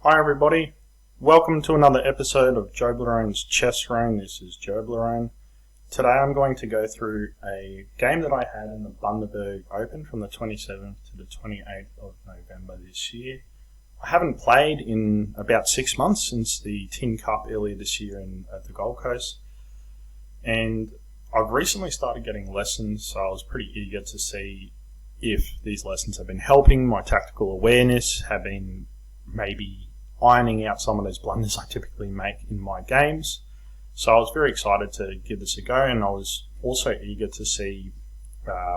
Hi everybody, welcome to another episode of Joeblerone's Chess Open. This is Joeblerone. Today I'm going to go through a game that I had in the Bundaberg Open from the 27th to the 28th of November this year. I haven't played in about 6 months since the Tin Cup earlier this year at the Gold Coast, and I've recently started getting lessons, so I was pretty eager to see if these lessons have been helping my tactical awareness, have been maybe ironing out some of those blunders I typically make in my games. So I was very excited to give this a go, and I was also eager to see,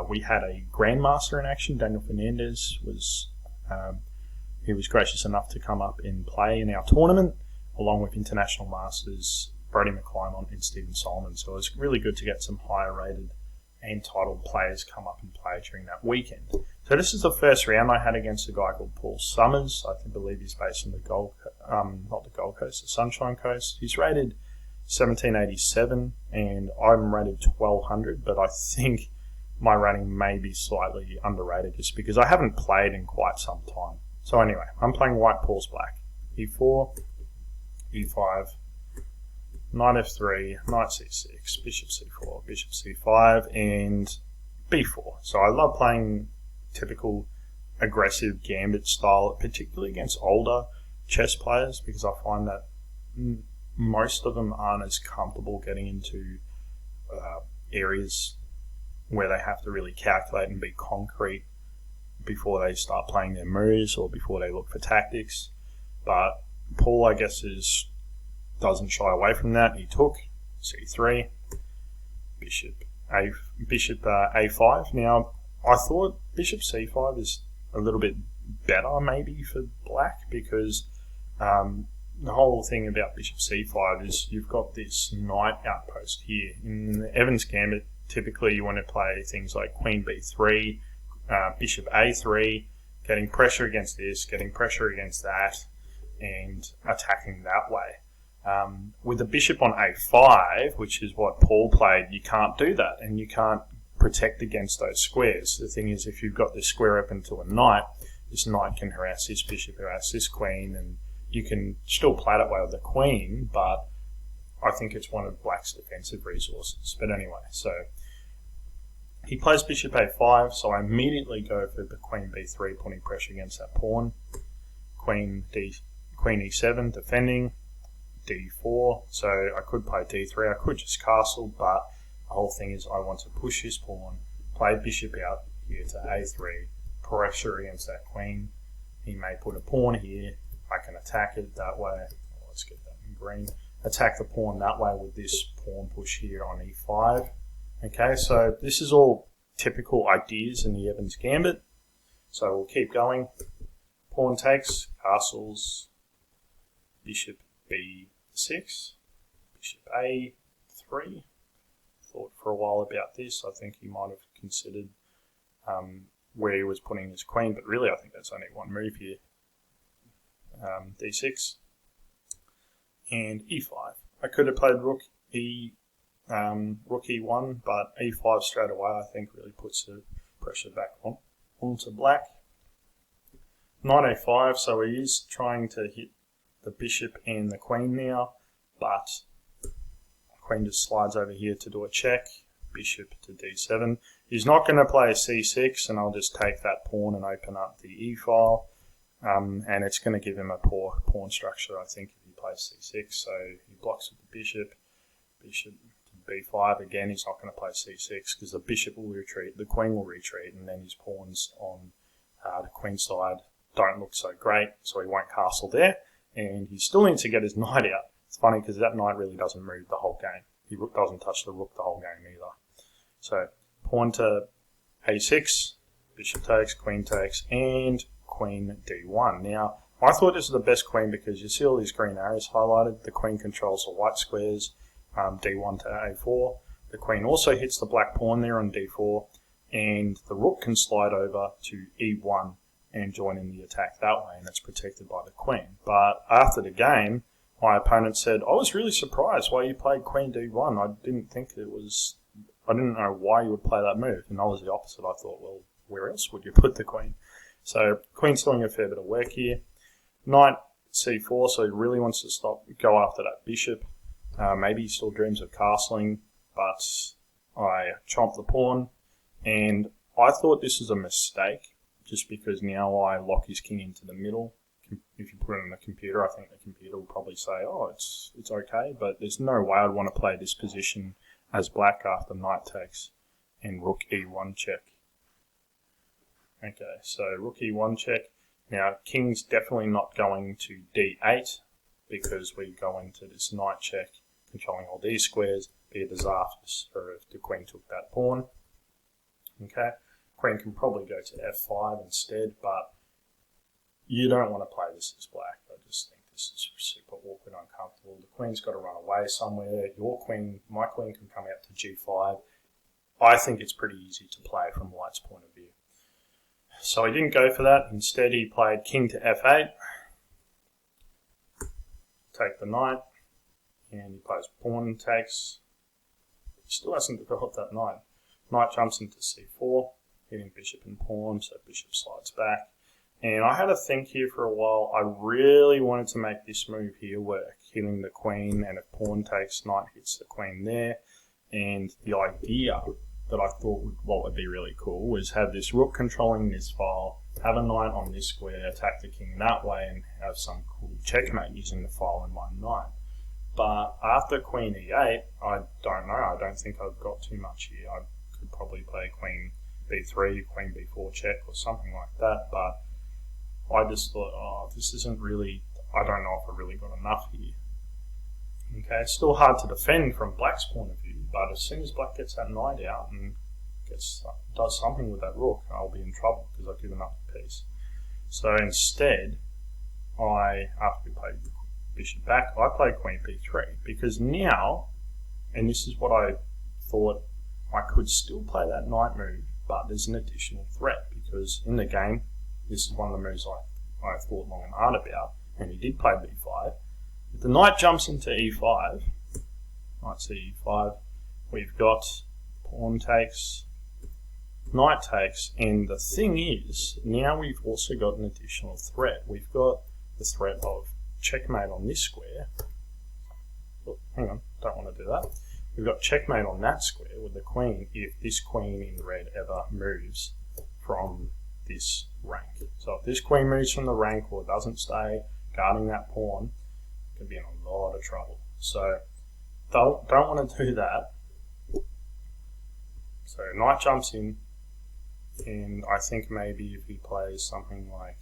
we had a Grandmaster in action. Daniel Fernandez was he was gracious enough to come up and play in our tournament, along with International Masters, Brody McClymont and Stephen Sommers. So it was really good to get some higher rated and titled players come up and play during that weekend. So this is the first round I had against a guy called Paul Sommers. I believe he's based in the Sunshine Coast. He's rated 1787 and I'm rated 1200, but I think my rating may be slightly underrated just because I haven't played in quite some time. So anyway, I'm playing white, Paul's black. E4, E5, Knight F3, Knight C6, Bishop C4, Bishop C5, and B4. So I love playing typical aggressive gambit style, particularly against older chess players, because I find that most of them aren't as comfortable getting into areas where they have to really calculate and be concrete before they start playing their moves or before they look for tactics. But Paul, I guess, doesn't shy away from that. He took C3, Bishop A5. Now, I thought Bishop C5 is a little bit better maybe for black, because the whole thing about Bishop C5 is you've got this knight outpost here. In the Evans Gambit, typically you want to play things like Queen B3, Bishop A3, getting pressure against this, getting pressure against that, and attacking that way. With the bishop on A5, which is what Paul played, you can't do that, and you can't protect against those squares. The thing is, if you've got this square open to a knight, this knight can harass this bishop, harass this queen, and you can still play that way with the queen, but I think it's one of black's defensive resources. But anyway, so he plays Bishop A5, so I immediately go for the Queen B3, putting pressure against that pawn. Queen E7, defending. D4, so I could play D3, I could just castle, but the whole thing is I want to push this pawn, play bishop out here to A3, pressure against that queen. He may put a pawn here, I can attack it that way. Let's get that in green. Attack the pawn that way with this pawn push here on E5. Okay, so this is all typical ideas in the Evans Gambit. So we'll keep going. Pawn takes, castles, bishop B6, Bishop A3. Thought for a while about this. I think he might have considered where he was putting his queen, but really I think that's only one move here. D6 and E5. I could have played Rook E1, but E5 straight away I think really puts the pressure back onto black. Knight A5, so he is trying to hit the bishop and the queen now, but the queen just slides over here to do a check. Bishop to D7. He's not going to play C6, and I'll just take that pawn and open up the E file, and it's going to give him a poor pawn structure, I think, if he plays C6. So he blocks with the bishop. Bishop to B5. Again, he's not going to play C6 because the bishop will retreat, the queen will retreat, and then his pawns on the queen side don't look so great, so he won't castle there. And he still needs to get his knight out. It's funny because that knight really doesn't move the whole game. He doesn't touch the rook the whole game either. So pawn to A6, bishop takes, and queen D1. Now, I thought this was the best queen because you see all these green arrows highlighted. The queen controls the white squares, D1 to A4. The queen also hits the black pawn there on D4, and the rook can slide over to E1 and join in the attack that way, and it's protected by the queen. But after the game, my opponent said, I was really surprised why you played Queen D1. I didn't know why you would play that move. And I was the opposite. I thought, well, where else would you put the queen? So Queen's doing a fair bit of work here. Knight c4, so he really wants to go after that bishop. Maybe he still dreams of castling, but I chomped the pawn, and I thought this was a mistake, just because now I lock his king into the middle. If you put it on the computer, I think the computer will probably say, oh, it's okay, but there's no way I'd want to play this position as black after knight takes and rook e1 check. Okay, so rook e1 check. Now, king's definitely not going to d8 because we go into this knight check, controlling all these squares, be a disaster if the queen took that pawn. Okay, queen can probably go to f5 instead, but you don't want to play this as black. I just think this is super awkward and uncomfortable. The queen's got to run away somewhere. My queen can come out to g5. I think it's pretty easy to play from white's point of view. So he didn't go for that. Instead, he played king to f8. Take the knight. And he plays pawn takes. He still hasn't developed that knight. Knight jumps into c4, hitting bishop and pawn, so bishop slides back. And I had a think here for a while. I really wanted to make this move here work, hitting the queen, and if pawn takes, knight hits the queen there. And the idea that I thought would be really cool was have this rook controlling this file, have a knight on this square, attack the king that way, and have some cool checkmate using the file in my knight. But after queen e8, I don't know. I don't think I've got too much here. I could probably play queen b3, queen b4 check or something like that, but I just thought, oh, this isn't really, I don't know if I really got enough here. Okay, it's still hard to defend from black's point of view, but as soon as black gets that knight out and does something with that rook, I'll be in trouble because I've given up the piece. So instead, after we played bishop back, I played queen b3 because now, and this is what I thought, I could still play that knight move, but there's an additional threat because in the game, this is one of the moves I thought long and hard about, and he did play b5. If the knight jumps into e5, knight to e5, we've got pawn takes, knight takes, and the thing is, now we've also got an additional threat. We've got the threat of checkmate on this square. Oh, hang on, don't want to do that. We've got checkmate on that square with the queen if this queen in red ever moves from this rank. So if this queen moves from the rank or doesn't stay guarding that pawn, it could be in a lot of trouble. So don't want to do that. So knight jumps in, and I think maybe if he plays something like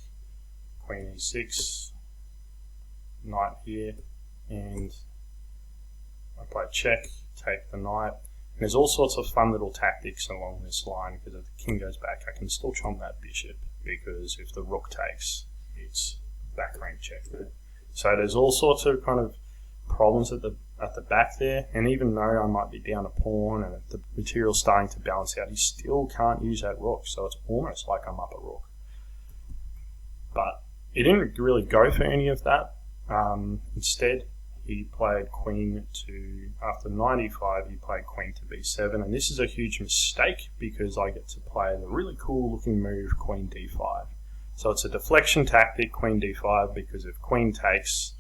queen e6, knight here, and I play check, take the knight. And there's all sorts of fun little tactics along this line because if the king goes back, I can still chomp that bishop because if the rook takes, it's back rank checkmate. So there's all sorts of kind of problems at the back there, and even though I might be down a pawn and if the material's starting to balance out, he still can't use that rook, so it's almost like I'm up a rook. But he didn't really go for any of that. Instead, he played queen to, after knight e5, he played queen to b7, and this is a huge mistake because I get to play the really cool looking move queen d5. So it's a deflection tactic, queen d5, because if queen takes,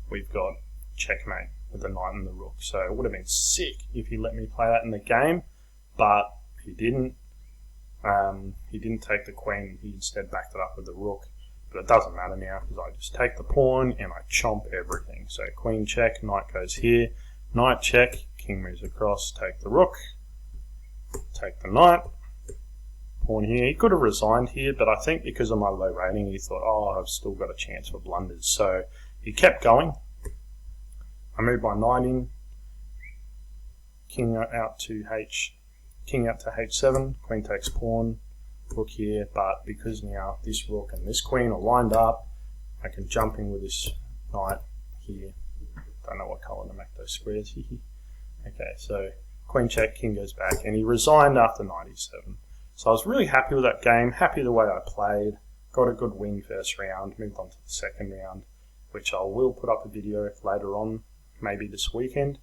we've got checkmate with the knight and the rook. So it would have been sick if he let me play that in the game, but he didn't. He didn't take the queen, he instead backed it up with the rook. But it doesn't matter now because I just take the pawn and I chomp everything. So queen check, knight goes here, knight check, king moves across, take the rook, take the knight, pawn here. He could have resigned here, but I think because of my low rating, he thought, oh, I've still got a chance for blunders. So he kept going. I moved my knight in, king out to h7, queen takes pawn, rook here, but because now this rook and this queen are lined up, I can jump in with this knight here. Don't know what colour to make those squares. Okay, so queen check, king goes back, and he resigned after knight e7. So I was really happy with that game, happy the way I played, got a good win first round, moved on to the second round, which I will put up a video later on, maybe this weekend.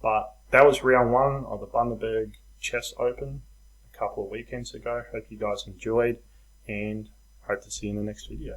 But that was round one of the Bundaberg Chess Open a couple of weekends ago. Hope you guys enjoyed, and hope to see you in the next video.